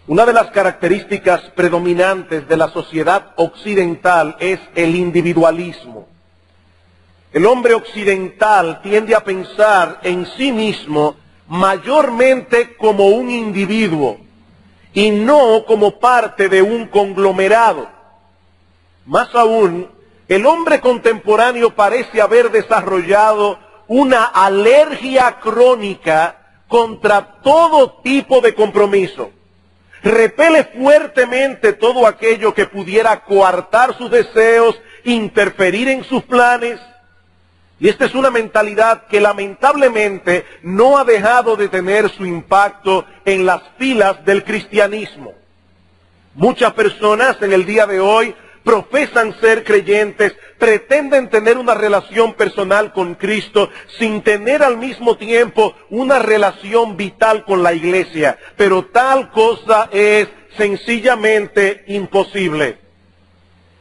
Una de las características predominantes de la sociedad occidental es el individualismo. El hombre occidental tiende a pensar en sí mismo mayormente como un individuo y no como parte de un conglomerado. Más aún, el hombre contemporáneo parece haber desarrollado una alergia crónica contra todo tipo de compromiso. Repele fuertemente todo aquello que pudiera coartar sus deseos, interferir en sus planes. Y esta es una mentalidad que lamentablemente no ha dejado de tener su impacto en las filas del cristianismo. Muchas personas en el día de hoy profesan ser creyentes, pretenden tener una relación personal con Cristo sin tener al mismo tiempo una relación vital con la iglesia. Pero tal cosa es sencillamente imposible.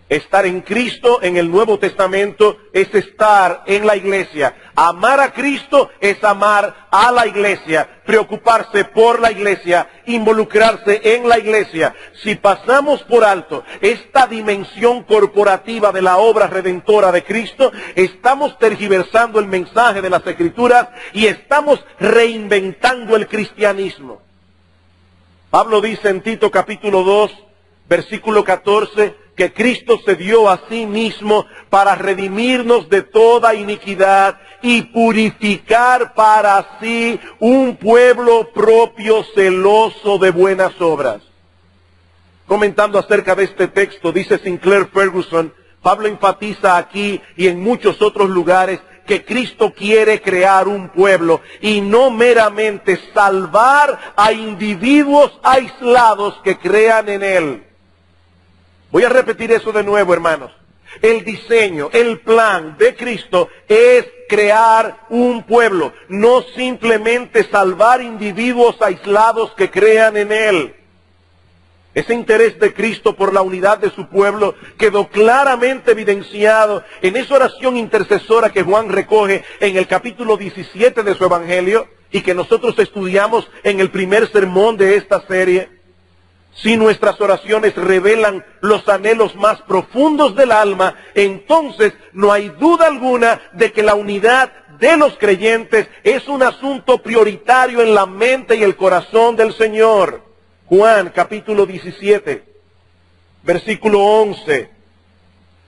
Estar en Cristo en el Nuevo Testamento es estar en la iglesia. Amar a Cristo es amar a la iglesia. Preocuparse por la iglesia, involucrarse en la iglesia. Si pasamos por alto esta dimensión corporativa de la obra redentora de Cristo, estamos tergiversando el mensaje de las Escrituras y estamos reinventando el cristianismo. Pablo dice en Tito capítulo 2, versículo 14, que Cristo se dio a sí mismo para redimirnos de toda iniquidad y purificar para sí un pueblo propio celoso de buenas obras. Comentando acerca de este texto, dice Sinclair Ferguson, Pablo enfatiza aquí y en muchos otros lugares que Cristo quiere crear un pueblo y no meramente salvar a individuos aislados que crean en Él. Voy a repetir eso de nuevo, hermanos. El diseño, el plan de Cristo es crear un pueblo, no simplemente salvar individuos aislados que crean en Él. Ese interés de Cristo por la unidad de su pueblo quedó claramente evidenciado en esa oración intercesora que Juan recoge en el capítulo 17 de su Evangelio y que nosotros estudiamos en el primer sermón de esta serie. Si nuestras oraciones revelan los anhelos más profundos del alma, entonces no hay duda alguna de que la unidad de los creyentes es un asunto prioritario en la mente y el corazón del Señor. Juan capítulo 17, versículo 11.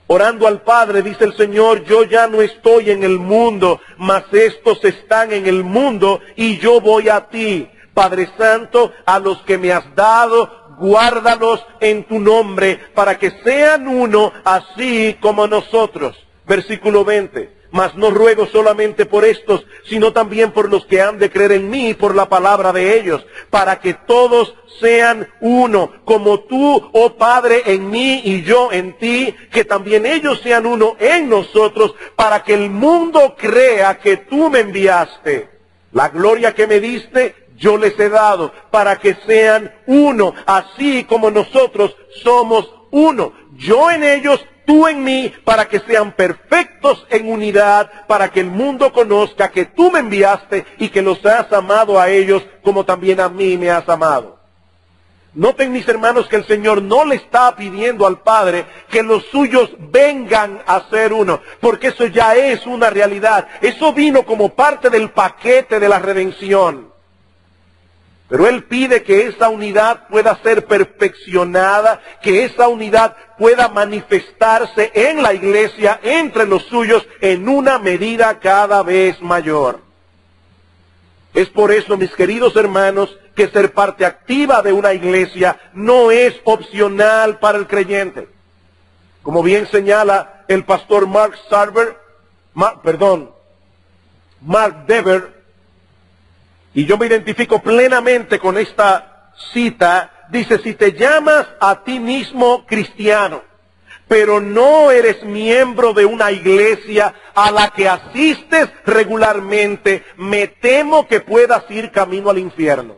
Orando al Padre, dice el Señor, yo ya no estoy en el mundo, mas estos están en el mundo y yo voy a ti. Padre Santo, a los que me has dado, guárdalos en tu nombre, para que sean uno, así como nosotros. Versículo 20. Mas no ruego solamente por estos, sino también por los que han de creer en mí, por la palabra de ellos, para que todos sean uno, como tú, oh Padre, en mí y yo en ti, que también ellos sean uno en nosotros, para que el mundo crea que tú me enviaste. La gloria que me diste, yo les he dado, para que sean uno, así como nosotros somos uno. Yo en ellos, tú en mí, para que sean perfectos en unidad, para que el mundo conozca que tú me enviaste y que los has amado a ellos, como también a mí me has amado. Noten, mis hermanos, que el Señor no le está pidiendo al Padre que los suyos vengan a ser uno, porque eso ya es una realidad. Eso vino como parte del paquete de la redención. Pero Él pide que esa unidad pueda ser perfeccionada, que esa unidad pueda manifestarse en la iglesia, entre los suyos, en una medida cada vez mayor. Es por eso, mis queridos hermanos, que ser parte activa de una iglesia no es opcional para el creyente. Como bien señala el pastor Mark Dever, y yo me identifico plenamente con esta cita, dice, si te llamas a ti mismo cristiano, pero no eres miembro de una iglesia a la que asistes regularmente, me temo que puedas ir camino al infierno.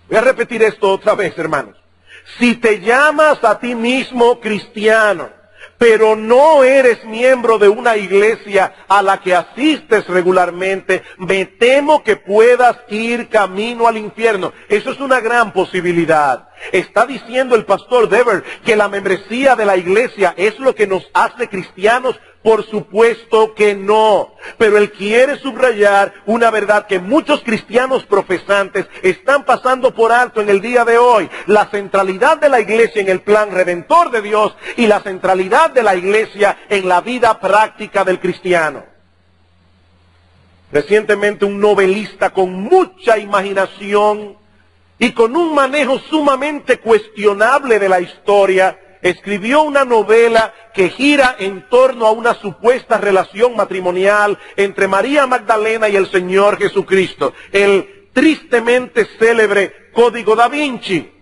Voy a repetir esto otra vez, hermanos. Si te llamas a ti mismo cristiano, pero no eres miembro de una iglesia a la que asistes regularmente, me temo que puedas ir camino al infierno. Eso es una gran posibilidad. ¿Está diciendo el pastor Dever que la membresía de la iglesia es lo que nos hace cristianos? Por supuesto que no. Pero él quiere subrayar una verdad que muchos cristianos profesantes están pasando por alto en el día de hoy. La centralidad de la iglesia en el plan redentor de Dios y la centralidad de la iglesia en la vida práctica del cristiano. Recientemente un novelista con mucha imaginación y con un manejo sumamente cuestionable de la historia, escribió una novela que gira en torno a una supuesta relación matrimonial entre María Magdalena y el Señor Jesucristo, el tristemente célebre Código da Vinci.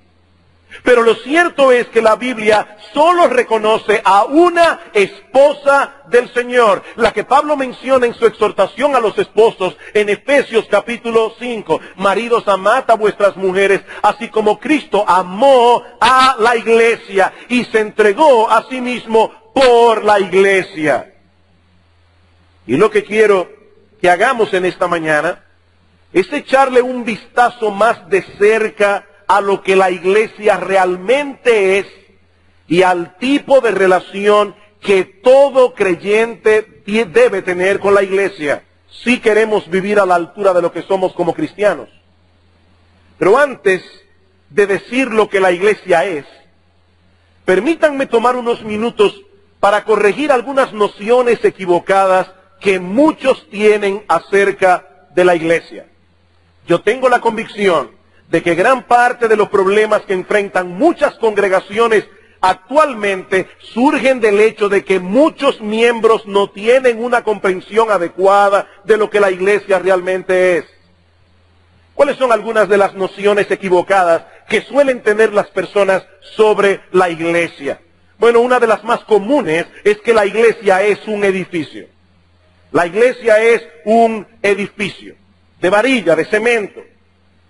Pero lo cierto es que la Biblia solo reconoce a una esposa del Señor, la que Pablo menciona en su exhortación a los esposos en Efesios capítulo 5. Maridos, amad a vuestras mujeres, así como Cristo amó a la iglesia y se entregó a sí mismo por la iglesia. Y lo que quiero que hagamos en esta mañana es echarle un vistazo más de cerca a lo que la iglesia realmente es y al tipo de relación que todo creyente debe tener con la iglesia, si queremos vivir a la altura de lo que somos como cristianos. Pero antes de decir lo que la iglesia es, permítanme tomar unos minutos para corregir algunas nociones equivocadas que muchos tienen acerca de la iglesia. Yo tengo la convicción de que gran parte de los problemas que enfrentan muchas congregaciones actualmente surgen del hecho de que muchos miembros no tienen una comprensión adecuada de lo que la iglesia realmente es. ¿Cuáles son algunas de las nociones equivocadas que suelen tener las personas sobre la iglesia? Bueno, una de las más comunes es que la iglesia es un edificio. La iglesia es un edificio de varilla, de cemento.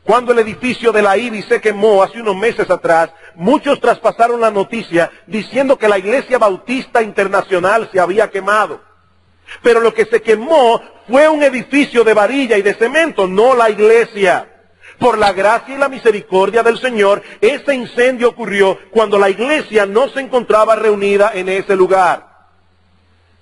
Cuando el edificio de la IBI se quemó hace unos meses atrás, muchos traspasaron la noticia diciendo que la Iglesia Bautista Internacional se había quemado. Pero lo que se quemó fue un edificio de varilla y de cemento, no la iglesia. Por la gracia y la misericordia del Señor, ese incendio ocurrió cuando la iglesia no se encontraba reunida en ese lugar.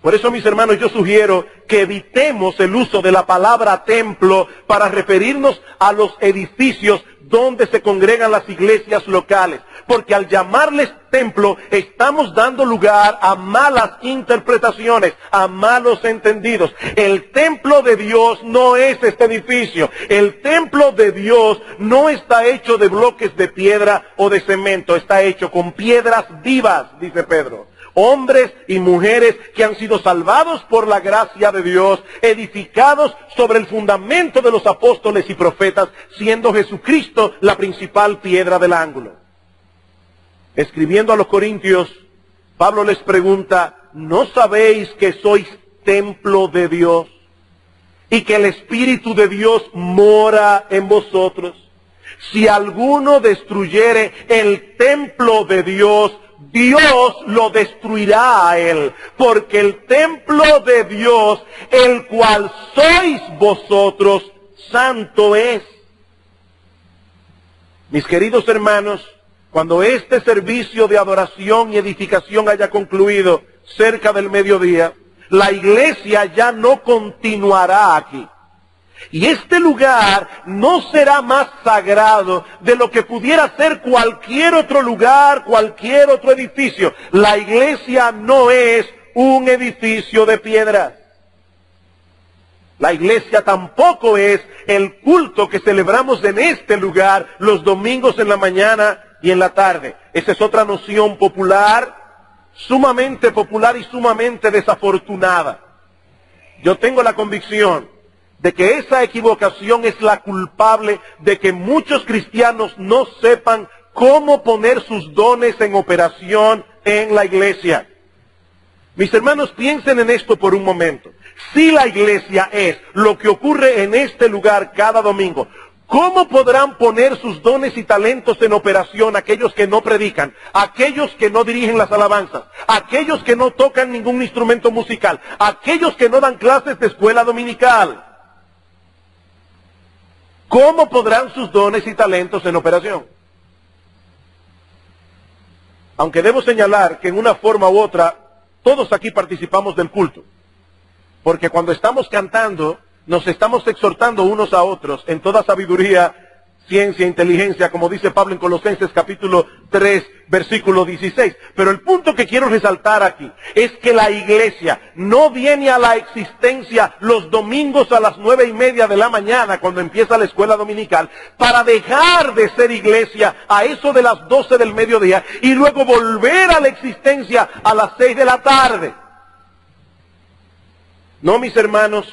Por eso, mis hermanos, yo sugiero que evitemos el uso de la palabra templo para referirnos a los edificios donde se congregan las iglesias locales. Porque al llamarles templo, estamos dando lugar a malas interpretaciones, a malos entendidos. El templo de Dios no es este edificio. El templo de Dios no está hecho de bloques de piedra o de cemento. Está hecho con piedras vivas, dice Pedro. Hombres y mujeres que han sido salvados por la gracia de Dios, edificados sobre el fundamento de los apóstoles y profetas, siendo Jesucristo la principal piedra del ángulo. Escribiendo a los Corintios, Pablo les pregunta, ¿no sabéis que sois templo de Dios y que el Espíritu de Dios mora en vosotros? Si alguno destruyere el templo de Dios, Dios lo destruirá a él, porque el templo de Dios, el cual sois vosotros, santo es. Mis queridos hermanos, cuando este servicio de adoración y edificación haya concluido cerca del mediodía, la iglesia ya no continuará aquí. Y este lugar no será más sagrado de lo que pudiera ser cualquier otro lugar, cualquier otro edificio. La iglesia no es un edificio de piedras. La iglesia tampoco es el culto que celebramos en este lugar los domingos en la mañana y en la tarde. Esa es otra noción popular, sumamente popular y sumamente desafortunada. Yo tengo la convicción de que esa equivocación es la culpable de que muchos cristianos no sepan cómo poner sus dones en operación en la iglesia. Mis hermanos, piensen en esto por un momento. Si la iglesia es lo que ocurre en este lugar cada domingo, ¿Cómo podrán poner sus dones y talentos en operación aquellos que no predican, aquellos que no dirigen las alabanzas, aquellos que no tocan ningún instrumento musical, aquellos que no dan clases de escuela dominical? ¿Cómo podrán sus dones y talentos en operación? Aunque debo señalar que en una forma u otra, todos aquí participamos del culto. Porque cuando estamos cantando, nos estamos exhortando unos a otros en toda sabiduría, ciencia, inteligencia, como dice Pablo en Colosenses capítulo 3, versículo 16. Pero el punto que quiero resaltar aquí es que la iglesia no viene a la existencia los domingos a las 9:30 de la mañana cuando empieza la escuela dominical para dejar de ser iglesia a eso de las 12 del mediodía y luego volver a la existencia a las 6 de la tarde. No, mis hermanos,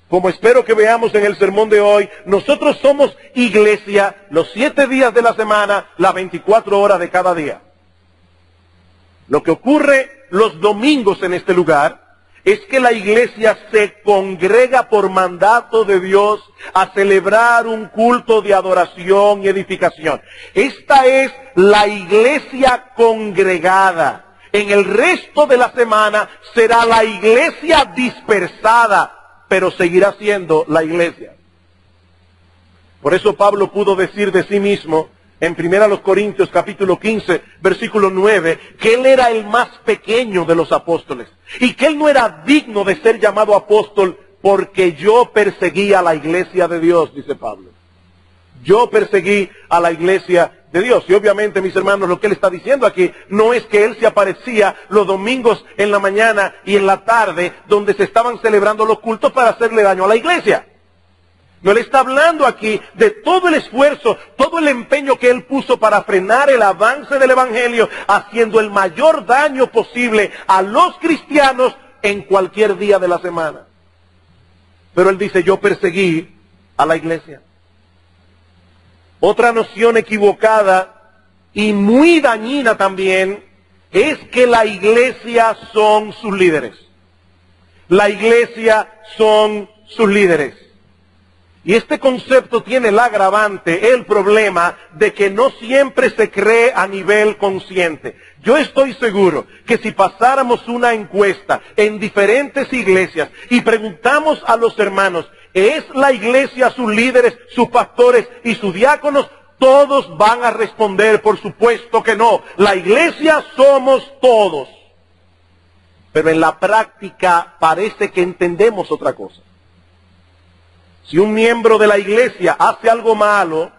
como espero que veamos en el sermón de hoy, nosotros somos iglesia los 7 días de la semana, las 24 horas de cada día. Lo que ocurre los domingos en este lugar es que la iglesia se congrega por mandato de Dios a celebrar un culto de adoración y edificación. Esta es la iglesia congregada. En el resto de la semana será la iglesia dispersada, pero seguirá siendo la iglesia. Por eso Pablo pudo decir de sí mismo, en 1 Corintios capítulo 15, versículo 9, que él era el más pequeño de los apóstoles, y que él no era digno de ser llamado apóstol, porque yo perseguí a la iglesia de Dios, dice Pablo. Yo perseguí a la iglesia de Dios. Y obviamente, mis hermanos, lo que él está diciendo aquí no es que él se aparecía los domingos en la mañana y en la tarde donde se estaban celebrando los cultos para hacerle daño a la iglesia. No, él está hablando aquí de todo el esfuerzo, todo el empeño que él puso para frenar el avance del evangelio, haciendo el mayor daño posible a los cristianos en cualquier día de la semana. Pero él dice, yo perseguí a la iglesia. Otra noción equivocada y muy dañina también es que la iglesia son sus líderes. La iglesia son sus líderes. Y este concepto tiene el agravante, el problema de que no siempre se cree a nivel consciente. Yo estoy seguro que si pasáramos una encuesta en diferentes iglesias y preguntamos a los hermanos, ¿es la iglesia sus líderes, sus pastores y sus diáconos? Todos van a responder, por supuesto que no. La iglesia somos todos. Pero en la práctica parece que entendemos otra cosa. Si un miembro de la iglesia hace algo malo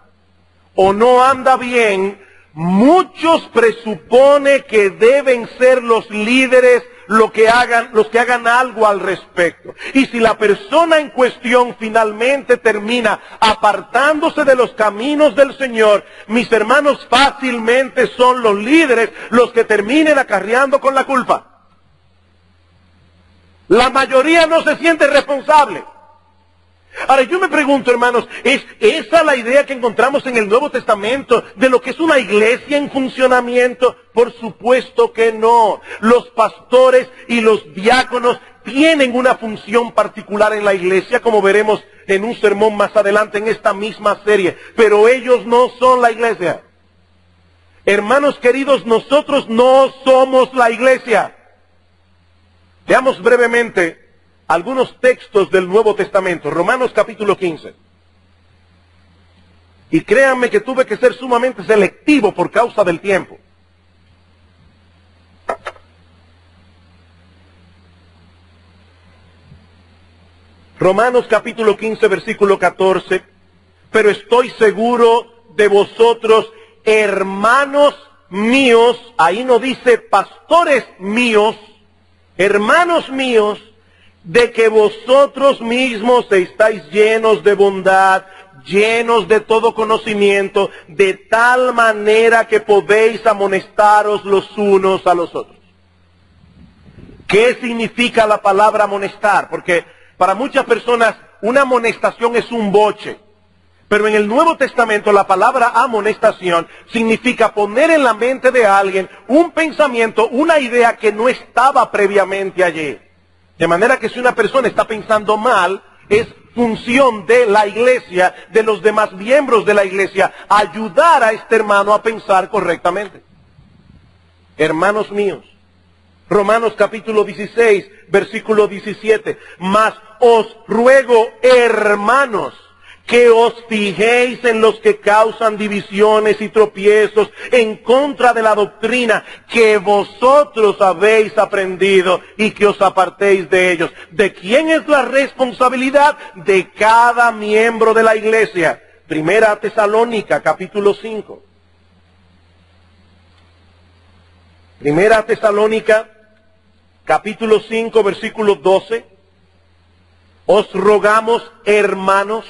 o no anda bien, muchos presuponen que deben ser los líderes los que hagan algo al respecto. Y si la persona en cuestión finalmente termina apartándose de los caminos del Señor, mis hermanos, fácilmente son los líderes los que terminen acarreando con la culpa. La mayoría no se siente responsable. Ahora yo me pregunto, hermanos, ¿es esa la idea que encontramos en el Nuevo Testamento de lo que es una iglesia en funcionamiento? Por supuesto que no. Los pastores y los diáconos tienen una función particular en la iglesia, como veremos en un sermón más adelante en esta misma serie, pero ellos no son la iglesia. Hermanos queridos, nosotros no somos la iglesia. Veamos brevemente algunos textos del Nuevo Testamento. Romanos capítulo 15. Y créanme que tuve que ser sumamente selectivo por causa del tiempo. Romanos capítulo 15, versículo 14. Pero estoy seguro de vosotros, hermanos míos, ahí no dice pastores míos, hermanos míos, de que vosotros mismos estáis llenos de bondad, llenos de todo conocimiento, de tal manera que podéis amonestaros los unos a los otros. ¿Qué significa la palabra amonestar? Porque para muchas personas una amonestación es un boche. Pero en el Nuevo Testamento la palabra amonestación significa poner en la mente de alguien un pensamiento, una idea que no estaba previamente allí. De manera que si una persona está pensando mal, es función de la iglesia, de los demás miembros de la iglesia, ayudar a este hermano a pensar correctamente. Hermanos míos, Romanos capítulo 16, versículo 17. Mas os ruego, hermanos, que os fijéis en los que causan divisiones y tropiezos en contra de la doctrina que vosotros habéis aprendido y que os apartéis de ellos. ¿De quién es la responsabilidad? De cada miembro de la iglesia. Primera Tesalónica, capítulo 5. Primera Tesalónica, capítulo 5, versículo 12. Os rogamos, hermanos,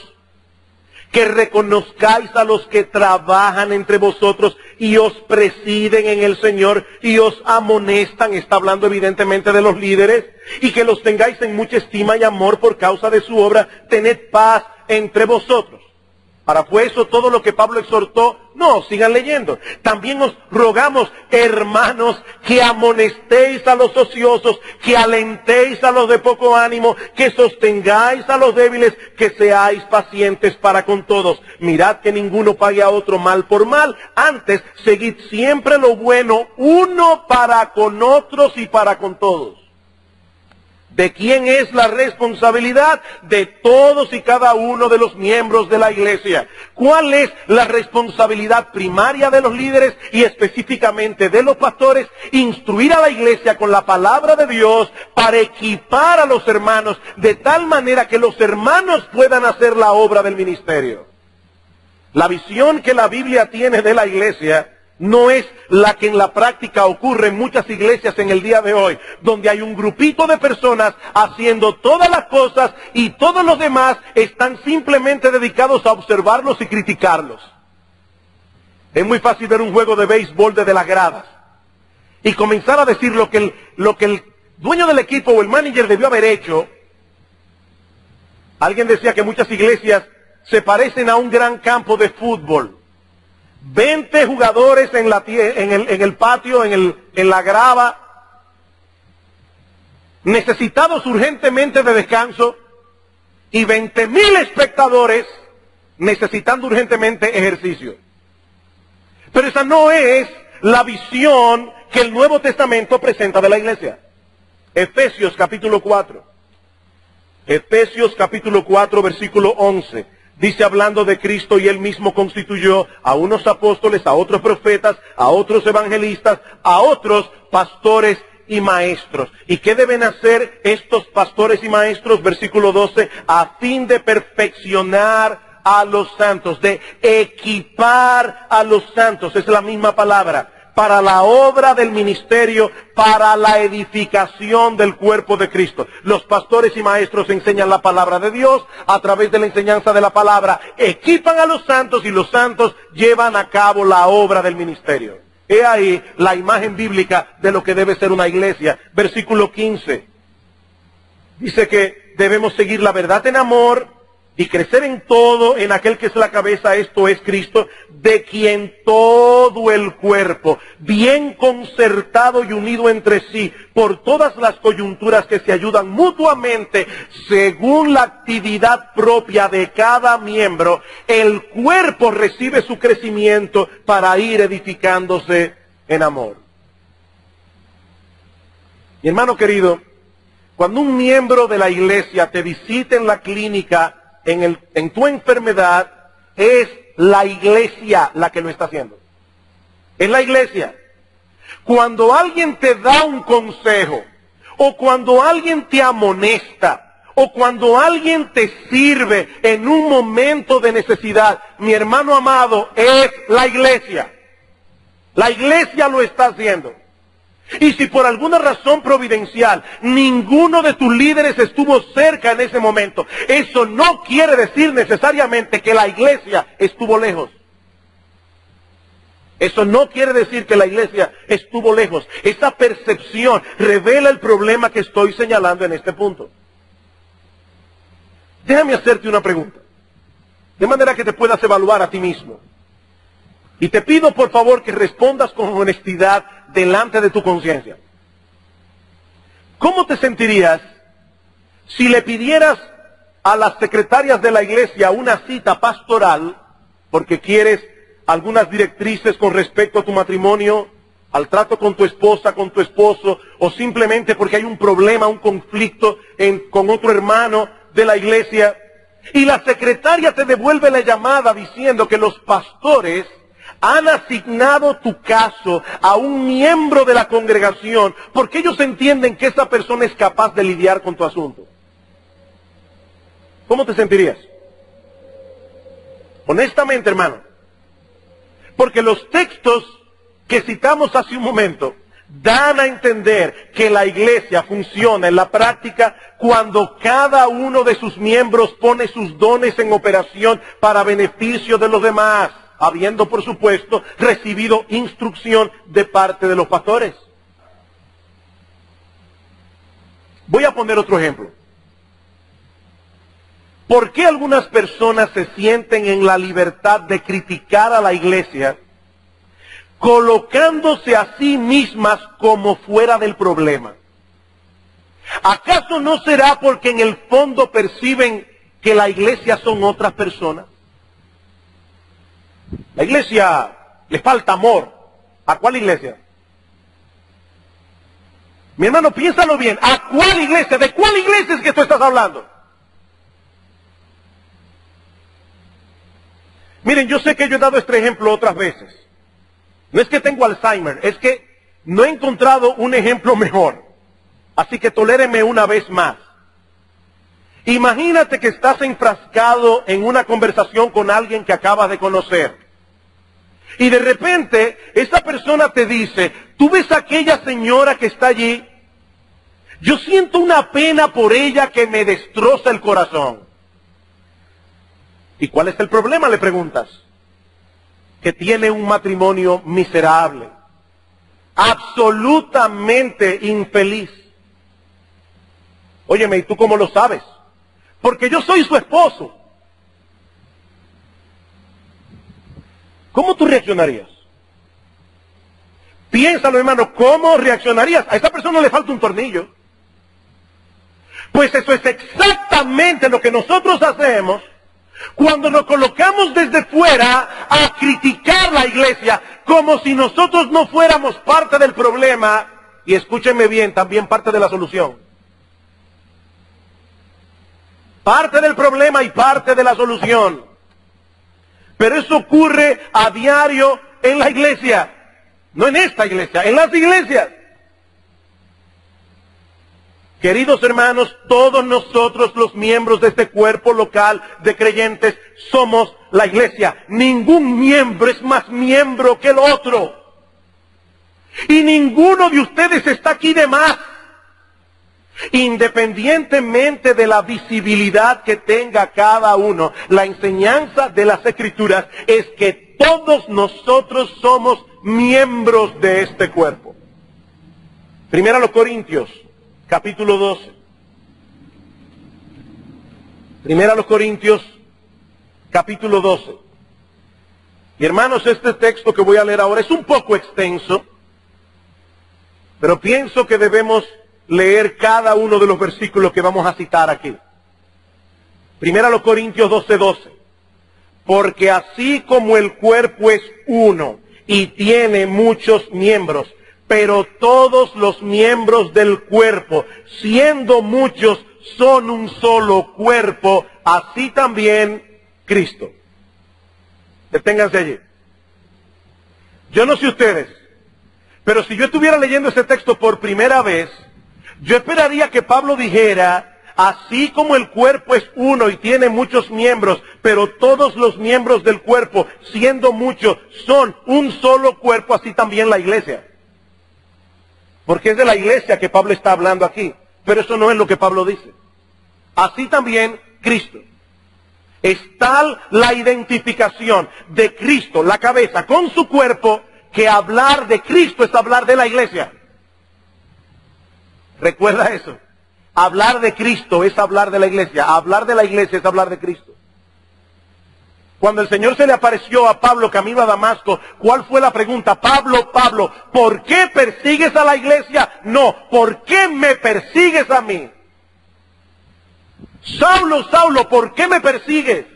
que reconozcáis a los que trabajan entre vosotros y os presiden en el Señor y os amonestan, está hablando evidentemente de los líderes, y que los tengáis en mucha estima y amor por causa de su obra. Tened paz entre vosotros. Para pues eso todo lo que Pablo exhortó, no, sigan leyendo. También os rogamos, hermanos, que amonestéis a los ociosos, que alentéis a los de poco ánimo, que sostengáis a los débiles, que seáis pacientes para con todos. Mirad que ninguno pague a otro mal por mal. Antes, seguid siempre lo bueno, uno para con otros y para con todos. ¿De quién es la responsabilidad? De todos y cada uno de los miembros de la iglesia. ¿Cuál es la responsabilidad primaria de los líderes y específicamente de los pastores? Instruir a la iglesia con la palabra de Dios para equipar a los hermanos de tal manera que los hermanos puedan hacer la obra del ministerio. La visión que la Biblia tiene de la iglesia no es la que en la práctica ocurre en muchas iglesias en el día de hoy, donde hay un grupito de personas haciendo todas las cosas y todos los demás están simplemente dedicados a observarlos y criticarlos. Es muy fácil ver un juego de béisbol desde las gradas y comenzar a decir lo que el dueño del equipo o el manager debió haber hecho. Alguien decía que muchas iglesias se parecen a un gran campo de fútbol. 20 jugadores en el patio, en la grava, necesitados urgentemente de descanso, y 20,000 espectadores necesitando urgentemente ejercicio. Pero esa no es la visión que el Nuevo Testamento presenta de la iglesia. Efesios capítulo 4. Efesios capítulo 4, versículo 11. Dice, hablando de Cristo, y Él mismo constituyó a unos apóstoles, a otros profetas, a otros evangelistas, a otros pastores y maestros. ¿Y qué deben hacer estos pastores y maestros? Versículo 12, a fin de perfeccionar a los santos, de equipar a los santos, es la misma palabra, para la obra del ministerio, para la edificación del cuerpo de Cristo. Los pastores y maestros enseñan la palabra de Dios, a través de la enseñanza de la palabra equipan a los santos y los santos llevan a cabo la obra del ministerio. He ahí la imagen bíblica de lo que debe ser una iglesia. Versículo 15. Dice que debemos seguir la verdad en amor y crecer en todo en aquel que es la cabeza, esto es Cristo, de quien todo el cuerpo, bien concertado y unido entre sí, por todas las coyunturas que se ayudan mutuamente, según la actividad propia de cada miembro, el cuerpo recibe su crecimiento para ir edificándose en amor. Mi hermano querido, cuando un miembro de la iglesia te visita en la clínica, en tu enfermedad, es la iglesia la que lo está haciendo. Es la iglesia. Cuando alguien te da un consejo, o cuando alguien te amonesta, o cuando alguien te sirve en un momento de necesidad, mi hermano amado, es la iglesia. La iglesia lo está haciendo. Y si por alguna razón providencial ninguno de tus líderes estuvo cerca en ese momento, eso no quiere decir necesariamente que la iglesia estuvo lejos. Eso no quiere decir que la iglesia estuvo lejos. Esa percepción revela el problema que estoy señalando en este punto. Déjame hacerte una pregunta, de manera que te puedas evaluar a ti mismo. Y te pido por favor que respondas con honestidad delante de tu conciencia. ¿Cómo te sentirías si le pidieras a las secretarias de la iglesia una cita pastoral porque quieres algunas directrices con respecto a tu matrimonio, al trato con tu esposa, con tu esposo, o simplemente porque hay un problema, un conflicto con otro hermano de la iglesia, y la secretaria te devuelve la llamada diciendo que los pastores han asignado tu caso a un miembro de la congregación porque ellos entienden que esa persona es capaz de lidiar con tu asunto. ¿Cómo te sentirías? Honestamente, hermano, porque los textos que citamos hace un momento dan a entender que la iglesia funciona en la práctica cuando cada uno de sus miembros pone sus dones en operación para beneficio de los demás, habiendo, por supuesto, recibido instrucción de parte de los pastores. Voy a poner otro ejemplo. ¿Por qué algunas personas se sienten en la libertad de criticar a la iglesia, colocándose a sí mismas como fuera del problema? ¿Acaso no será porque en el fondo perciben que la iglesia son otras personas? La iglesia le falta amor. ¿A cuál iglesia? Mi hermano, piénsalo bien. ¿A cuál iglesia? ¿De cuál iglesia es que tú estás hablando? Miren, yo sé que yo he dado este ejemplo otras veces. No es que tengo Alzheimer, es que no he encontrado un ejemplo mejor. Así que tolérenme una vez más. Imagínate que estás enfrascado en una conversación con alguien que acabas de conocer. Y de repente, esa persona te dice, ¿tú ves a aquella señora que está allí? Yo siento una pena por ella que me destroza el corazón. ¿Y cuál es el problema?, le preguntas. Que tiene un matrimonio miserable, absolutamente infeliz. Óyeme, ¿y tú cómo lo sabes? Porque yo soy su esposo. ¿Cómo tú reaccionarías? Piénsalo, hermano, ¿cómo reaccionarías? A esa persona le falta un tornillo. Pues eso es exactamente lo que nosotros hacemos cuando nos colocamos desde fuera a criticar la iglesia, como si nosotros no fuéramos parte del problema, y escúchenme bien, también parte de la solución. Parte del problema y parte de la solución. Pero eso ocurre a diario en la iglesia. No en esta iglesia, en las iglesias. Queridos hermanos, todos nosotros los miembros de este cuerpo local de creyentes somos la iglesia. Ningún miembro es más miembro que el otro. Y ninguno de ustedes está aquí de más. Independientemente de la visibilidad que tenga cada uno, la enseñanza de las Escrituras es que todos nosotros somos miembros de este cuerpo. Primero a los Corintios, capítulo 12. Primera a los Corintios, capítulo 12. Y hermanos, este texto que voy a leer ahora es un poco extenso, pero pienso que debemos leer cada uno de los versículos que vamos a citar aquí. Primera a los Corintios 12:12. Porque así como el cuerpo es uno y tiene muchos miembros, pero todos los miembros del cuerpo, siendo muchos, son un solo cuerpo, así también Cristo. Deténganse allí. Yo no sé ustedes, pero si yo estuviera leyendo este texto por primera vez, yo esperaría que Pablo dijera, así como el cuerpo es uno y tiene muchos miembros, pero todos los miembros del cuerpo, siendo muchos, son un solo cuerpo, así también la iglesia. Porque es de la iglesia que Pablo está hablando aquí. Pero eso no es lo que Pablo dice. Así también Cristo. Es tal la identificación de Cristo, la cabeza, con su cuerpo, que hablar de Cristo es hablar de la iglesia. Recuerda eso. Hablar de Cristo es hablar de la iglesia. Hablar de la iglesia es hablar de Cristo. Cuando el Señor se le apareció a Pablo camino a Damasco, ¿cuál fue la pregunta? Pablo, Pablo, ¿por qué persigues a la iglesia? No, ¿por qué me persigues a mí? Saulo, Saulo, ¿por qué me persigues?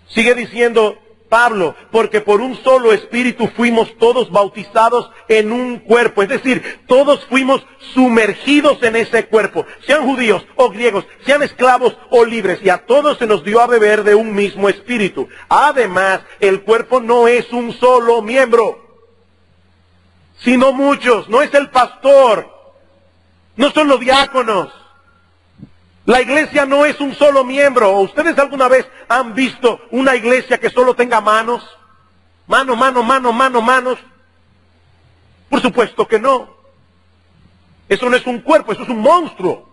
Sigue diciendo Pablo, porque por un solo espíritu fuimos todos bautizados en un cuerpo. Es decir, todos fuimos sumergidos en ese cuerpo. Sean judíos o griegos, sean esclavos o libres. Y a todos se nos dio a beber de un mismo espíritu. Además, el cuerpo no es un solo miembro, sino muchos. No es el pastor, no son los diáconos. La iglesia no es un solo miembro. ¿Ustedes alguna vez han visto una iglesia que solo tenga manos? Manos. Por supuesto que no. Eso no es un cuerpo, eso es un monstruo.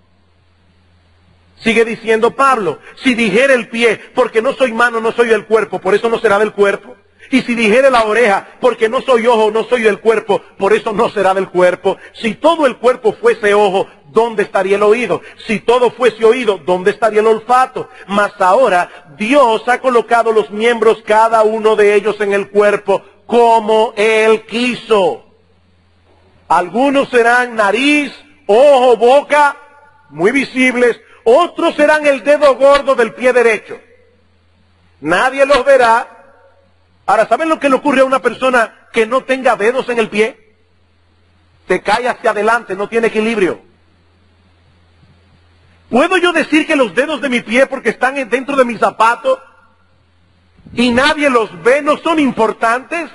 Sigue diciendo Pablo, si dijere el pie, porque no soy mano, no soy el cuerpo, por eso no será del cuerpo. Y si dijere la oreja, porque no soy ojo, no soy del cuerpo, por eso no será del cuerpo. Si todo el cuerpo fuese ojo, ¿dónde estaría el oído? Si todo fuese oído, ¿dónde estaría el olfato? Mas ahora Dios ha colocado los miembros, cada uno de ellos en el cuerpo, como Él quiso. Algunos serán nariz, ojo, boca, muy visibles. Otros serán el dedo gordo del pie derecho. Nadie los verá. Ahora, ¿saben lo que le ocurre a una persona que no tenga dedos en el pie? Se cae hacia adelante, no tiene equilibrio. ¿Puedo yo decir que los dedos de mi pie, porque están dentro de mi zapato y nadie los ve, no son importantes?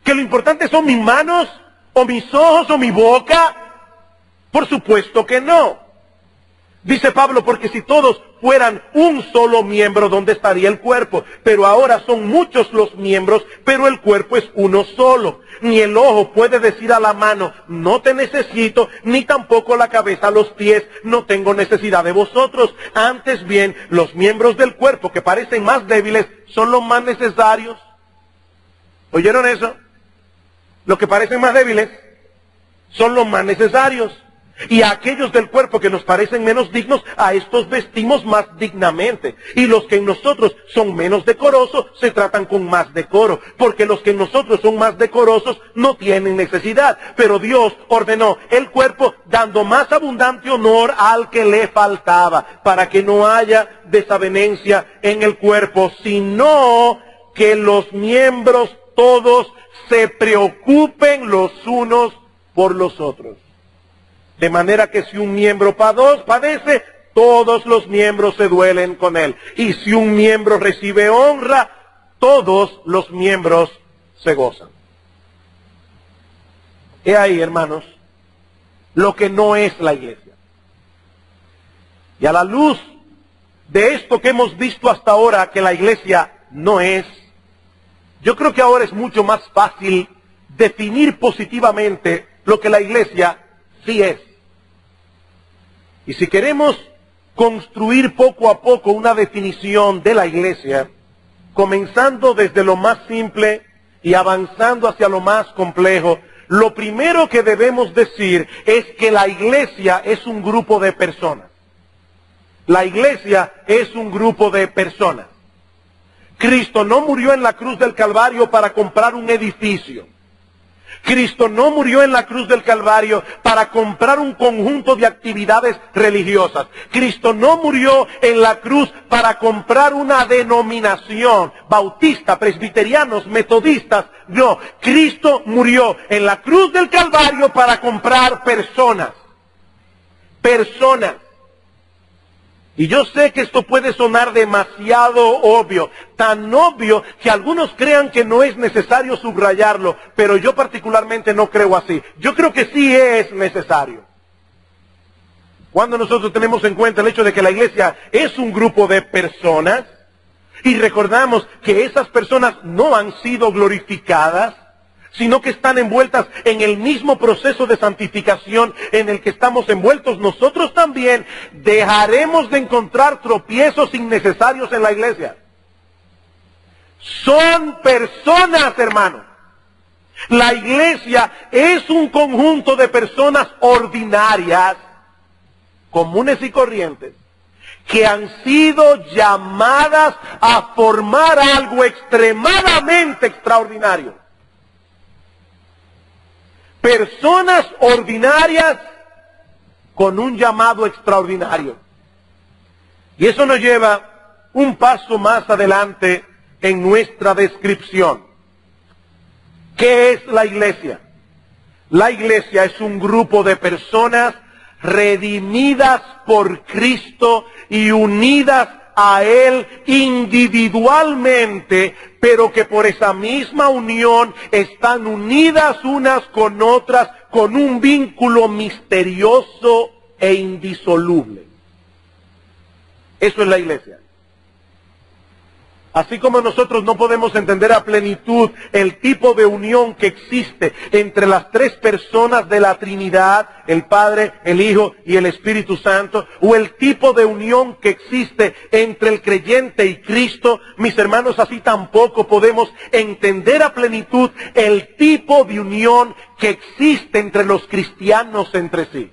¿Que lo importante son mis manos, o mis ojos, o mi boca? Por supuesto que no. Dice Pablo, porque si todos fueran un solo miembro, ¿dónde estaría el cuerpo? Pero ahora son muchos los miembros, pero el cuerpo es uno solo. Ni el ojo puede decir a la mano, no te necesito, ni tampoco la cabeza a los pies, no tengo necesidad de vosotros. Antes bien, los miembros del cuerpo que parecen más débiles son los más necesarios. ¿Oyeron eso? Los que parecen más débiles son los más necesarios. Y a aquellos del cuerpo que nos parecen menos dignos, a estos vestimos más dignamente. Y los que en nosotros son menos decorosos, se tratan con más decoro. Porque los que en nosotros son más decorosos, no tienen necesidad. Pero Dios ordenó el cuerpo, dando más abundante honor al que le faltaba, para que no haya desavenencia en el cuerpo, sino que los miembros todos se preocupen los unos por los otros. De manera que si un miembro padece, todos los miembros se duelen con él. Y si un miembro recibe honra, todos los miembros se gozan. He ahí, hermanos, lo que no es la iglesia. Y a la luz de esto que hemos visto hasta ahora, que la iglesia no es, yo creo que ahora es mucho más fácil definir positivamente lo que la iglesia sí es. Y si queremos construir poco a poco una definición de la iglesia, comenzando desde lo más simple y avanzando hacia lo más complejo, lo primero que debemos decir es que la iglesia es un grupo de personas. La iglesia es un grupo de personas. Cristo no murió en la cruz del Calvario para comprar un edificio. Cristo no murió en la cruz del Calvario para comprar un conjunto de actividades religiosas. Cristo no murió en la cruz para comprar una denominación, bautista, presbiterianos, metodistas. No, Cristo murió en la cruz del Calvario para comprar personas. Personas. Y yo sé que esto puede sonar demasiado obvio, tan obvio que algunos crean que no es necesario subrayarlo, pero yo particularmente no creo así. Yo creo que sí es necesario. Cuando nosotros tenemos en cuenta el hecho de que la iglesia es un grupo de personas, y recordamos que esas personas no han sido glorificadas, sino que están envueltas en el mismo proceso de santificación en el que estamos envueltos nosotros también, dejaremos de encontrar tropiezos innecesarios en la iglesia. Son personas, hermanos. La iglesia es un conjunto de personas ordinarias, comunes y corrientes, que han sido llamadas a formar algo extremadamente extraordinario. Personas ordinarias con un llamado extraordinario. Y eso nos lleva un paso más adelante en nuestra descripción. ¿Qué es la iglesia? La iglesia es un grupo de personas redimidas por Cristo y unidas a Él individualmente, pero que por esa misma unión están unidas unas con otras con un vínculo misterioso e indisoluble. Eso es la iglesia. Así como nosotros no podemos entender a plenitud el tipo de unión que existe entre las tres personas de la Trinidad, el Padre, el Hijo y el Espíritu Santo, o el tipo de unión que existe entre el creyente y Cristo, mis hermanos, así tampoco podemos entender a plenitud el tipo de unión que existe entre los cristianos entre sí.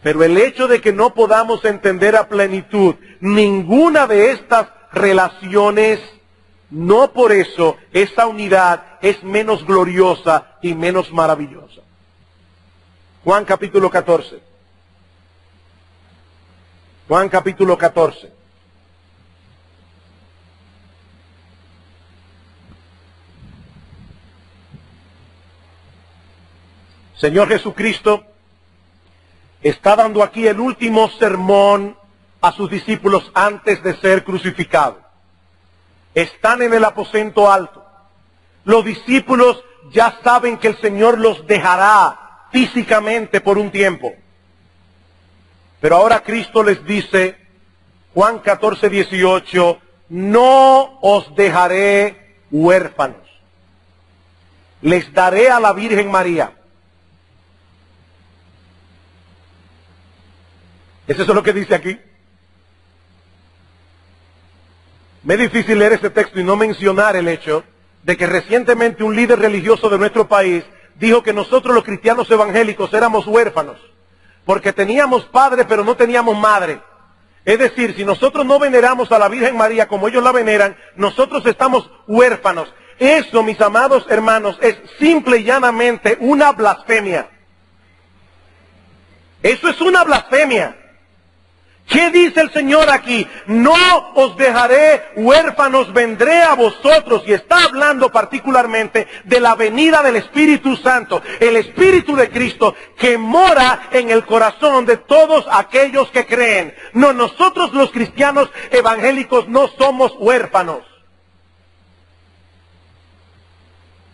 Pero el hecho de que no podamos entender a plenitud ninguna de estas relaciones, no por eso esa unidad es menos gloriosa y menos maravillosa. Juan capítulo 14. Juan capítulo 14. Señor Jesucristo está dando aquí el último sermón a sus discípulos antes de ser crucificado. Están en el aposento alto. Los discípulos ya saben que el Señor los dejará físicamente por un tiempo. Pero ahora Cristo les dice, Juan 14, 18, no os dejaré huérfanos. Les daré a la Virgen María. ¿Es eso lo que dice aquí? Me es difícil leer este texto y no mencionar el hecho de que recientemente un líder religioso de nuestro país dijo que nosotros los cristianos evangélicos éramos huérfanos, porque teníamos padre pero no teníamos madre. Es decir, si nosotros no veneramos a la Virgen María como ellos la veneran, nosotros estamos huérfanos. Eso, mis amados hermanos, es simple y llanamente una blasfemia. Eso es una blasfemia. ¿Qué dice el Señor aquí? No os dejaré huérfanos, vendré a vosotros. Y está hablando particularmente de la venida del Espíritu Santo, el Espíritu de Cristo que mora en el corazón de todos aquellos que creen. No, nosotros los cristianos evangélicos no somos huérfanos.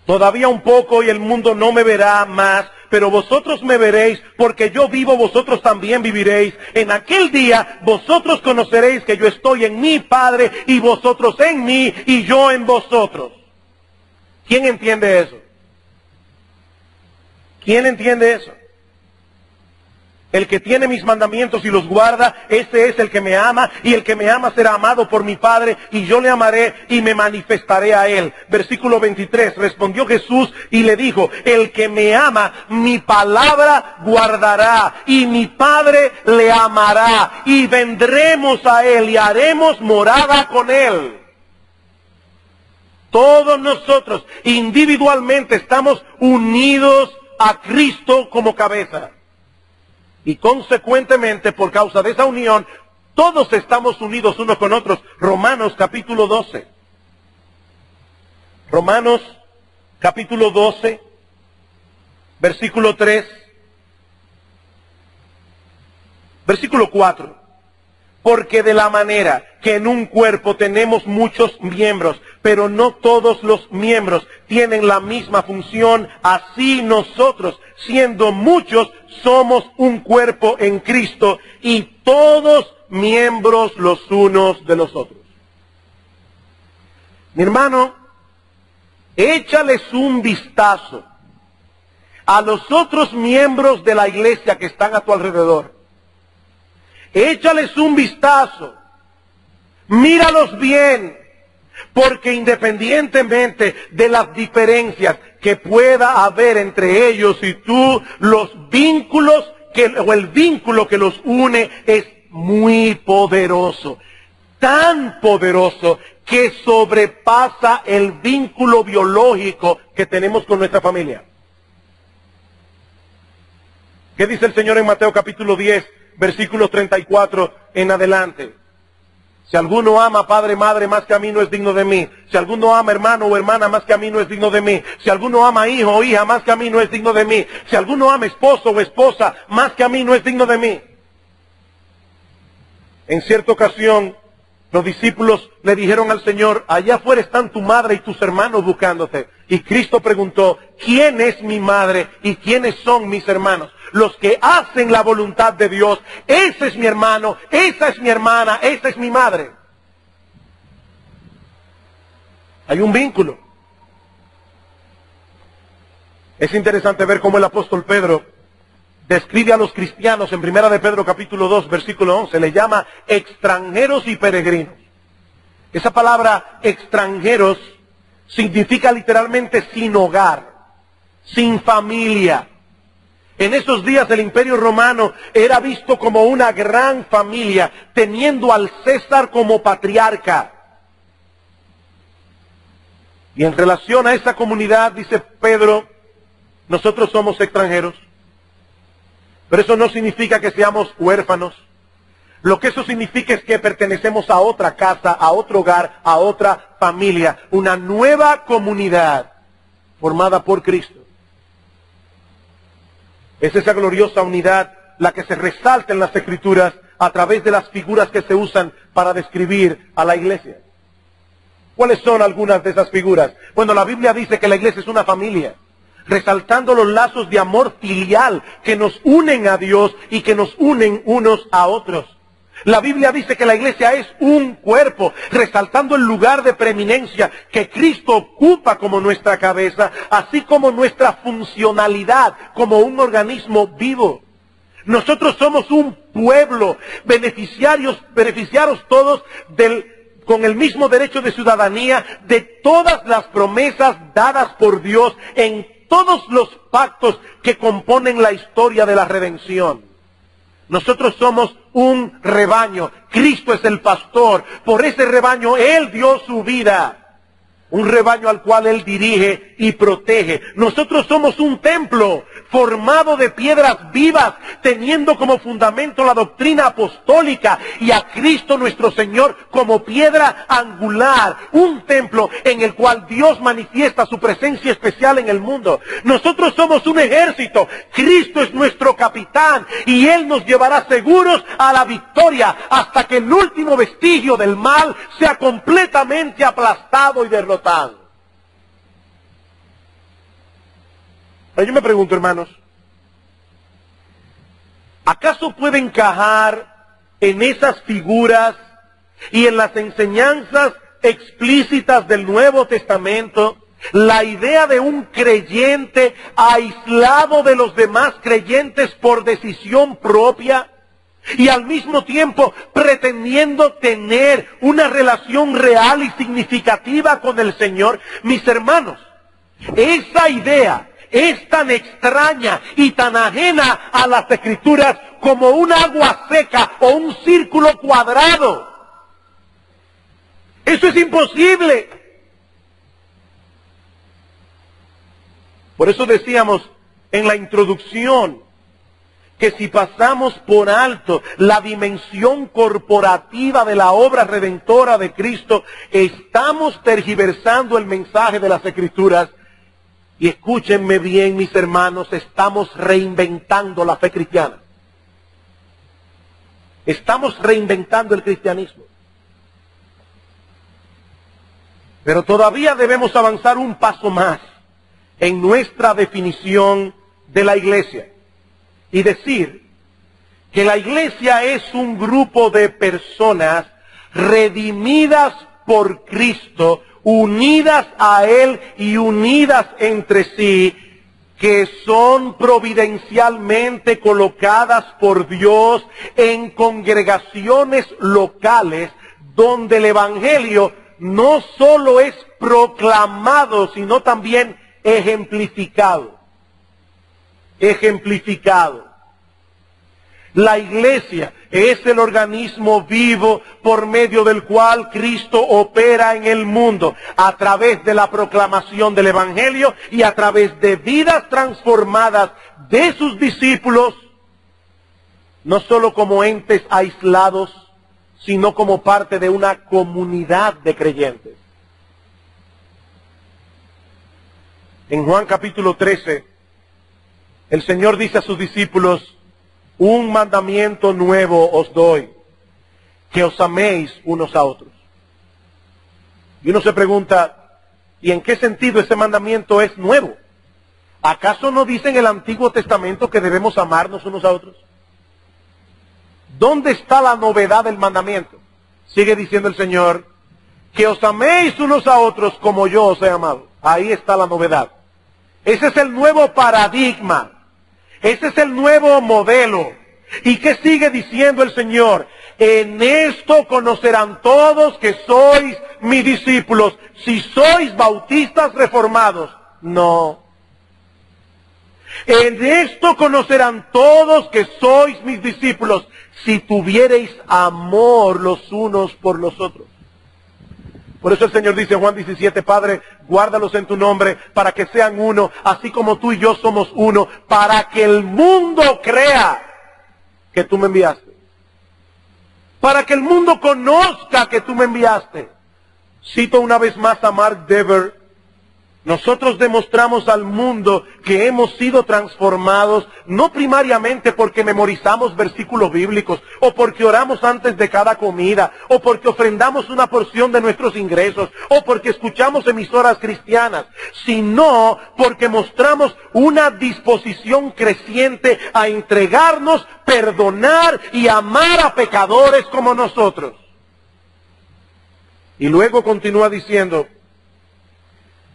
Todavía un poco y el mundo no me verá más, pero vosotros me veréis, porque yo vivo, vosotros también viviréis. En aquel día vosotros conoceréis que yo estoy en mi Padre, y vosotros en mí, y yo en vosotros. ¿Quién entiende eso? ¿Quién entiende eso? El que tiene mis mandamientos y los guarda, ese es el que me ama, y el que me ama será amado por mi Padre, y yo le amaré y me manifestaré a él. Versículo 23, respondió Jesús y le dijo, el que me ama, mi palabra guardará, y mi Padre le amará, y vendremos a él y haremos morada con él. Todos nosotros individualmente estamos unidos a Cristo como cabeza. Y consecuentemente, por causa de esa unión, todos estamos unidos unos con otros. Romanos capítulo 12. Romanos capítulo 12, versículo 3. Versículo 4. Porque de la manera que en un cuerpo tenemos muchos miembros, pero no todos los miembros tienen la misma función, así nosotros, siendo muchos, somos un cuerpo en Cristo y todos miembros los unos de los otros. Mi hermano, échales un vistazo a los otros miembros de la iglesia que están a tu alrededor. Échales un vistazo, míralos bien, porque independientemente de las diferencias que pueda haber entre ellos y tú, los vínculos o el vínculo que los une es muy poderoso, tan poderoso que sobrepasa el vínculo biológico que tenemos con nuestra familia. ¿Qué dice el Señor en Mateo capítulo 10? versículo 34 en adelante. Si alguno ama padre, madre más que a mí, no es digno de mí. Si alguno ama hermano o hermana más que a mí, no es digno de mí. Si alguno ama hijo o hija más que a mí, no es digno de mí. Si alguno ama esposo o esposa más que a mí, no es digno de mí. En cierta ocasión, los discípulos le dijeron al Señor, allá afuera están tu madre y tus hermanos buscándote. Y Cristo preguntó, ¿quién es mi madre y quiénes son mis hermanos? Los que hacen la voluntad de Dios. Ese es mi hermano, esa es mi hermana, esa es mi madre. Hay un vínculo. Es interesante ver cómo el apóstol Pedro describe a los cristianos en 1 de Pedro capítulo 2, versículo 11. Le llama extranjeros y peregrinos. Esa palabra extranjeros significa literalmente sin hogar, sin familia. En esos días el Imperio Romano era visto como una gran familia, teniendo al César como patriarca. Y en relación a esa comunidad, dice Pedro, nosotros somos extranjeros. Pero eso no significa que seamos huérfanos. Lo que eso significa es que pertenecemos a otra casa, a otro hogar, a otra familia. Una nueva comunidad formada por Cristo. Es esa gloriosa unidad la que se resalta en las Escrituras a través de las figuras que se usan para describir a la iglesia. ¿Cuáles son algunas de esas figuras? Bueno, la Biblia dice que la iglesia es una familia, resaltando los lazos de amor filial que nos unen a Dios y que nos unen unos a otros. La Biblia dice que la iglesia es un cuerpo, resaltando el lugar de preeminencia que Cristo ocupa como nuestra cabeza, así como nuestra funcionalidad como un organismo vivo. Nosotros somos un pueblo, beneficiarios todos con el mismo derecho de ciudadanía de todas las promesas dadas por Dios en todos los pactos que componen la historia de la redención. Nosotros somos un rebaño. Cristo es el pastor. Por ese rebaño Él dio su vida. Un rebaño al cual Él dirige y protege. Nosotros somos un templo formado de piedras vivas, teniendo como fundamento la doctrina apostólica y a Cristo nuestro Señor como piedra angular. Un templo en el cual Dios manifiesta su presencia especial en el mundo. Nosotros somos un ejército. Cristo es nuestro capitán y Él nos llevará seguros a la victoria hasta que el último vestigio del mal sea completamente aplastado y derrotado. Yo me pregunto, hermanos, ¿acaso puede encajar en esas figuras y en las enseñanzas explícitas del Nuevo Testamento la idea de un creyente aislado de los demás creyentes por decisión propia y al mismo tiempo pretendiendo tener una relación real y significativa con el Señor? Mis hermanos, esa idea es tan extraña y tan ajena a las Escrituras como un agua seca o un círculo cuadrado. Eso es imposible. Por eso decíamos en la introducción que si pasamos por alto la dimensión corporativa de la obra redentora de Cristo, estamos tergiversando el mensaje de las Escrituras. Y escúchenme bien, mis hermanos, estamos reinventando la fe cristiana. Estamos reinventando el cristianismo. Pero todavía debemos avanzar un paso más en nuestra definición de la iglesia y decir que la iglesia es un grupo de personas redimidas por Cristo, unidas a Él y unidas entre sí, que son providencialmente colocadas por Dios en congregaciones locales, donde el Evangelio no solo es proclamado, sino también ejemplificado. La iglesia es el organismo vivo por medio del cual Cristo opera en el mundo, a través de la proclamación del Evangelio y a través de vidas transformadas de sus discípulos no solo como entes aislados, sino como parte de una comunidad de creyentes. En Juan capítulo 13, el Señor dice a sus discípulos, un mandamiento nuevo os doy, que os améis unos a otros. Y uno se pregunta, ¿y en qué sentido ese mandamiento es nuevo? ¿Acaso no dice en el Antiguo Testamento que debemos amarnos unos a otros? ¿Dónde está la novedad del mandamiento? Sigue diciendo el Señor, que os améis unos a otros como yo os he amado. Ahí está la novedad. Ese es el nuevo paradigma. Ese es el nuevo modelo. ¿Y qué sigue diciendo el Señor? En esto conocerán todos que sois mis discípulos, si sois bautistas reformados. No. En esto conocerán todos que sois mis discípulos, si tuviereis amor los unos por los otros. Por eso el Señor dice en Juan 17, Padre, guárdalos en tu nombre para que sean uno, así como tú y yo somos uno, para que el mundo crea que tú me enviaste. Para que el mundo conozca que tú me enviaste. Cito una vez más a Mark Dever. Nosotros demostramos al mundo que hemos sido transformados, no primariamente porque memorizamos versículos bíblicos, o porque oramos antes de cada comida, o porque ofrendamos una porción de nuestros ingresos, o porque escuchamos emisoras cristianas, sino porque mostramos una disposición creciente a entregarnos, perdonar y amar a pecadores como nosotros. Y luego continúa diciendo,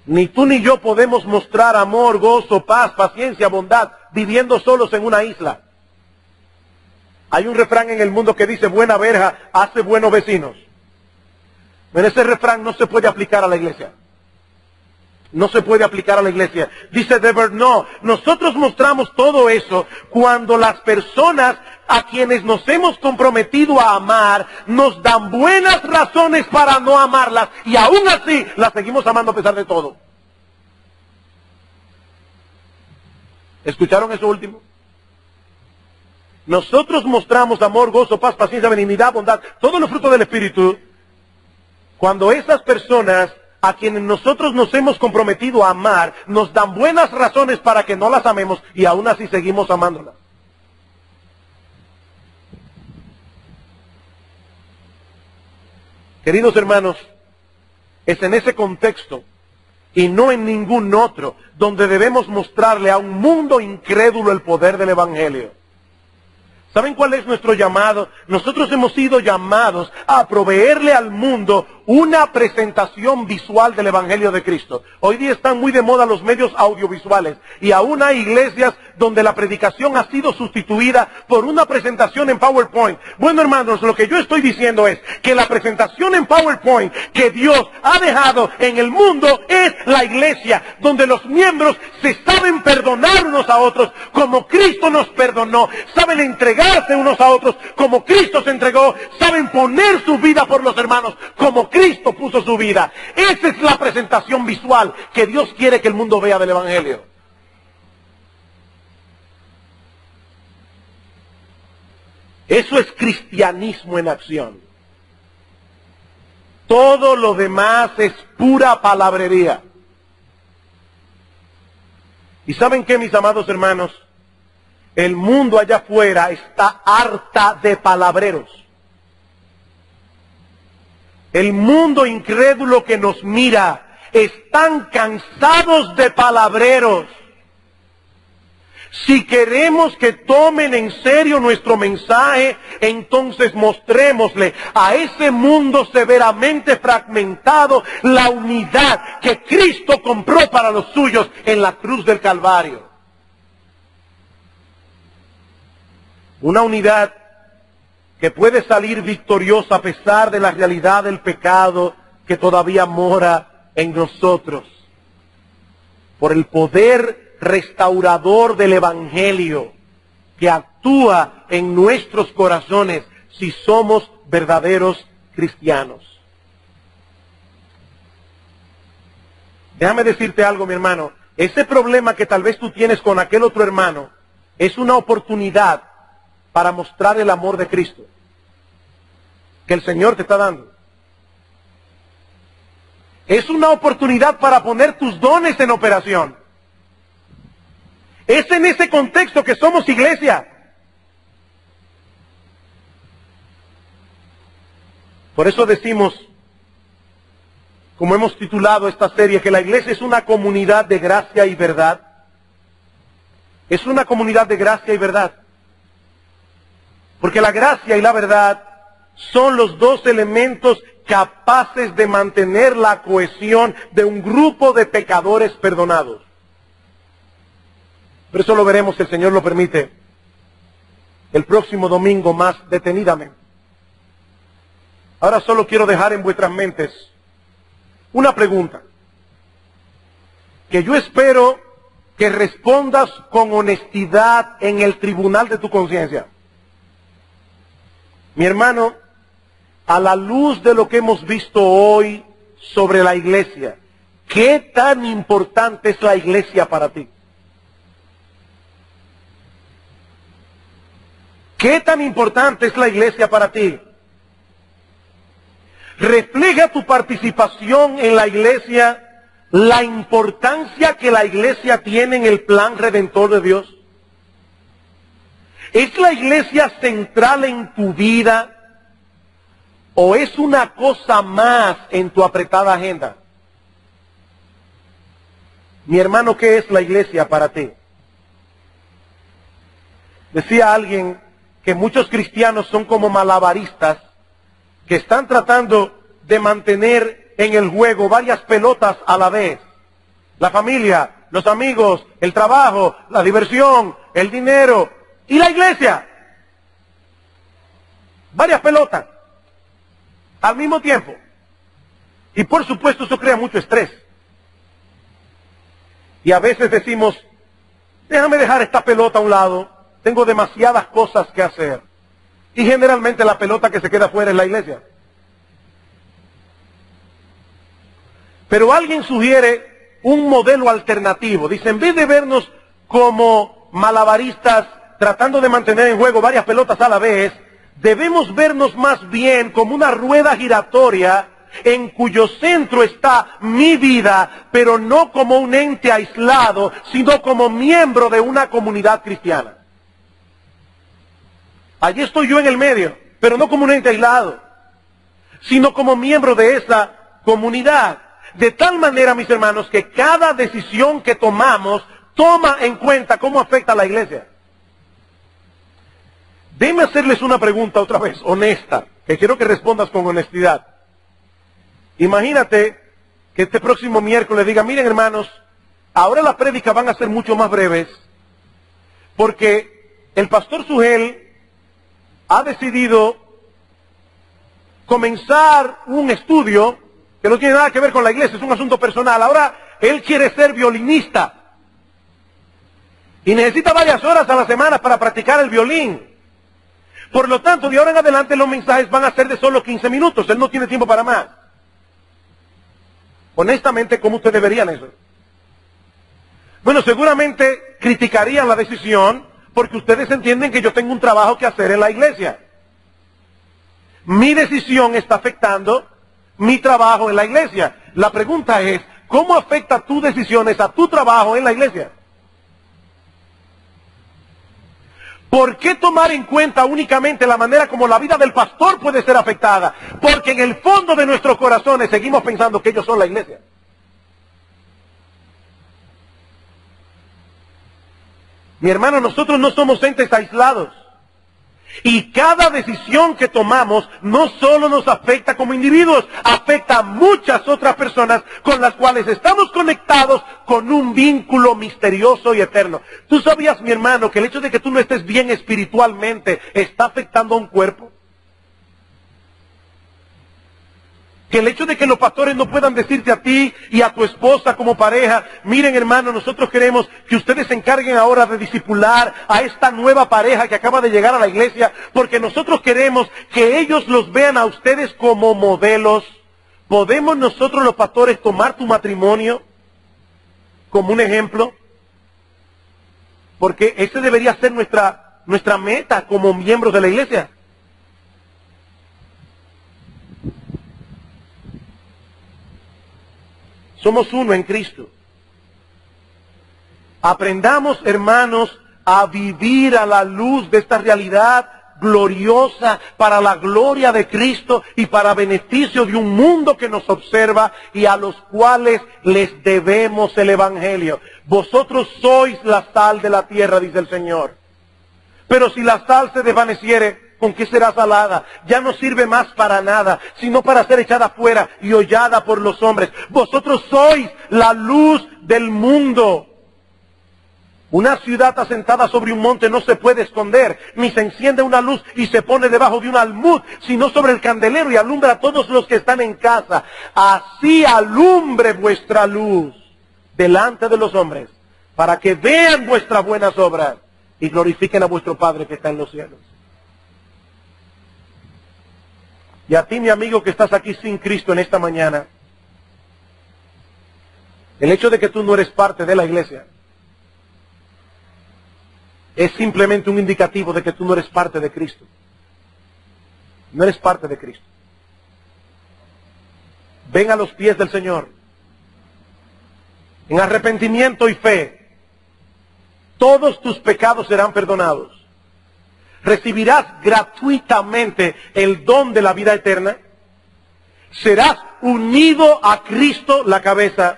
ni tú ni yo podemos mostrar amor, gozo, paz, paciencia, bondad, viviendo solos en una isla. Hay un refrán en el mundo que dice, buena verja hace buenos vecinos. Pero ese refrán no se puede aplicar a la iglesia. No se puede aplicar a la iglesia. Dice Dever, no, nosotros mostramos todo eso cuando las personas a quienes nos hemos comprometido a amar nos dan buenas razones para no amarlas y aún así las seguimos amando a pesar de todo. ¿Escucharon eso último? Nosotros mostramos amor, gozo, paz, paciencia, benignidad, bondad, todos los frutos del Espíritu, cuando esas personas a quienes nosotros nos hemos comprometido a amar nos dan buenas razones para que no las amemos y aún así seguimos amándolas. Queridos hermanos, es en ese contexto y no en ningún otro donde debemos mostrarle a un mundo incrédulo el poder del Evangelio. ¿Saben cuál es nuestro llamado? Nosotros hemos sido llamados a proveerle al mundo una presentación visual del Evangelio de Cristo. Hoy día están muy de moda los medios audiovisuales y aún hay iglesias donde la predicación ha sido sustituida por una presentación en PowerPoint. Bueno, hermanos, lo que yo estoy diciendo es que la presentación en PowerPoint que Dios ha dejado en el mundo es la iglesia, donde los miembros se saben perdonar unos a otros como Cristo nos perdonó, saben entregarse unos a otros como Cristo se entregó, saben poner su vida por los hermanos como Cristo puso su vida. Esa es la presentación visual que Dios quiere que el mundo vea del Evangelio. Eso es cristianismo en acción. Todo lo demás es pura palabrería. ¿Y saben qué, mis amados hermanos? El mundo allá afuera está harta de palabreros. El mundo incrédulo que nos mira están cansados de palabreros. Si queremos que tomen en serio nuestro mensaje, entonces mostrémosle a ese mundo severamente fragmentado la unidad que Cristo compró para los suyos en la cruz del Calvario. Una unidad que puede salir victoriosa a pesar de la realidad del pecado que todavía mora en nosotros. Por el poder restaurador del Evangelio que actúa en nuestros corazones si somos verdaderos cristianos. Déjame decirte algo, mi hermano. Ese problema que tal vez tú tienes con aquel otro hermano es una oportunidad para mostrar el amor de Cristo que el Señor te está dando. Es una oportunidad para poner tus dones en operación. Es en ese contexto que somos iglesia. Por eso decimos, como hemos titulado esta serie, que la iglesia es una comunidad de gracia y verdad. Es una comunidad de gracia y verdad. Porque la gracia y la verdad son los dos elementos capaces de mantener la cohesión de un grupo de pecadores perdonados. Pero eso lo veremos, si el Señor lo permite, el próximo domingo más detenidamente. Ahora solo quiero dejar en vuestras mentes una pregunta que yo espero que respondas con honestidad en el tribunal de tu conciencia. Mi hermano, a la luz de lo que hemos visto hoy sobre la iglesia, ¿qué tan importante es la iglesia para ti? ¿Qué tan importante es la iglesia para ti? ¿Refleja tu participación en la iglesia la importancia que la iglesia tiene en el plan redentor de Dios? ¿Es la iglesia central en tu vida o es una cosa más en tu apretada agenda? Mi hermano, ¿qué es la iglesia para ti? Decía alguien que muchos cristianos son como malabaristas que están tratando de mantener en el juego varias pelotas a la vez. La familia, los amigos, el trabajo, la diversión, el dinero y la iglesia. Varias pelotas al mismo tiempo. Y por supuesto eso crea mucho estrés. Y a veces decimos, déjame dejar esta pelota a un lado, tengo demasiadas cosas que hacer. Y generalmente la pelota que se queda fuera es la iglesia. Pero alguien sugiere un modelo alternativo. Dice, en vez de vernos como malabaristas tratando de mantener en juego varias pelotas a la vez, debemos vernos más bien como una rueda giratoria en cuyo centro está mi vida, pero no como un ente aislado, sino como miembro de una comunidad cristiana. Allí estoy yo en el medio, pero no como un ente aislado, sino como miembro de esa comunidad. De tal manera, mis hermanos, que cada decisión que tomamos toma en cuenta cómo afecta a la iglesia. Déjenme hacerles una pregunta otra vez, honesta, que quiero que respondas con honestidad. Imagínate que este próximo miércoles diga, miren hermanos, ahora las prédicas van a ser mucho más breves, porque el pastor Sugel ha decidido comenzar un estudio que no tiene nada que ver con la iglesia, es un asunto personal. Ahora él quiere ser violinista y necesita varias horas a la semana para practicar el violín. Por lo tanto, de ahora en adelante los mensajes van a ser de solo 15 minutos. Él no tiene tiempo para más. Honestamente, ¿cómo ustedes verían eso? Bueno, seguramente criticarían la decisión porque ustedes entienden que yo tengo un trabajo que hacer en la iglesia. Mi decisión está afectando mi trabajo en la iglesia. La pregunta es, ¿cómo afecta tus decisiones a tu trabajo en la iglesia? ¿Por qué tomar en cuenta únicamente la manera como la vida del pastor puede ser afectada? Porque en el fondo de nuestros corazones seguimos pensando que ellos son la iglesia. Mi hermano, nosotros no somos entes aislados. Y cada decisión que tomamos no solo nos afecta como individuos, afecta a muchas otras personas con las cuales estamos conectados con un vínculo misterioso y eterno. ¿Tú sabías, mi hermano, que el hecho de que tú no estés bien espiritualmente está afectando a un cuerpo? Que el hecho de que los pastores no puedan decirte a ti y a tu esposa como pareja, miren hermano, nosotros queremos que ustedes se encarguen ahora de discipular a esta nueva pareja que acaba de llegar a la iglesia, porque nosotros queremos que ellos los vean a ustedes como modelos. ¿Podemos nosotros los pastores tomar tu matrimonio como un ejemplo? Porque ese debería ser nuestra nuestra meta como miembros de la iglesia? Somos uno en Cristo. Aprendamos, hermanos, a vivir a la luz de esta realidad gloriosa para la gloria de Cristo y para beneficio de un mundo que nos observa y a los cuales les debemos el Evangelio. Vosotros sois la sal de la tierra, dice el Señor. Pero si la sal se desvaneciere, ¿con qué será salada? Ya no sirve más para nada, sino para ser echada fuera y hollada por los hombres. Vosotros sois la luz del mundo. Una ciudad asentada sobre un monte no se puede esconder, ni se enciende una luz y se pone debajo de un almud, sino sobre el candelero y alumbra a todos los que están en casa. Así alumbre vuestra luz delante de los hombres, para que vean vuestras buenas obras y glorifiquen a vuestro Padre que está en los cielos. Y a ti, mi amigo, que estás aquí sin Cristo en esta mañana, el hecho de que tú no eres parte de la iglesia es simplemente un indicativo de que tú no eres parte de Cristo. No eres parte de Cristo. Ven a los pies del Señor en arrepentimiento y fe. Todos tus pecados serán perdonados. Recibirás gratuitamente el don de la vida eterna. Serás unido a Cristo, la cabeza,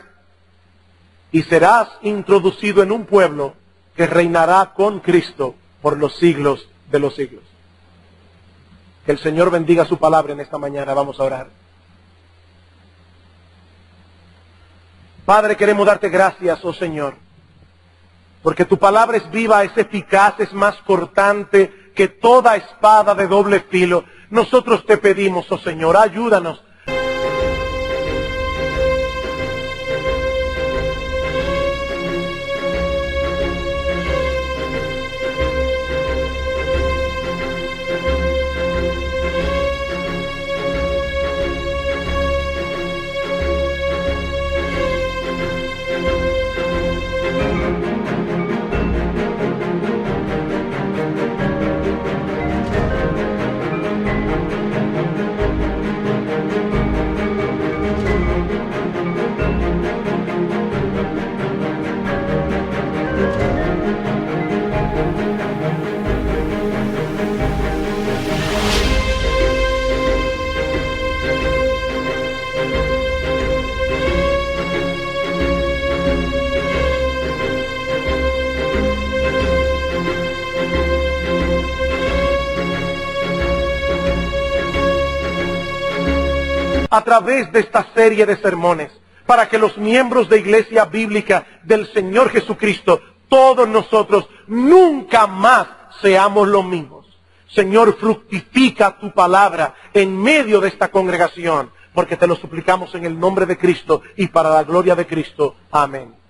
y serás introducido en un pueblo que reinará con Cristo por los siglos de los siglos. Que el Señor bendiga su palabra en esta mañana. Vamos a orar. Padre, queremos darte gracias, oh Señor, porque tu palabra es viva, es eficaz, es más cortante que toda espada de doble filo. Nosotros te pedimos, oh Señor, ayúdanos. A través de esta serie de sermones, para que los miembros de Iglesia Bíblica del Señor Jesucristo, todos nosotros, nunca más seamos los mismos. Señor, fructifica tu palabra en medio de esta congregación, porque te lo suplicamos en el nombre de Cristo y para la gloria de Cristo. Amén.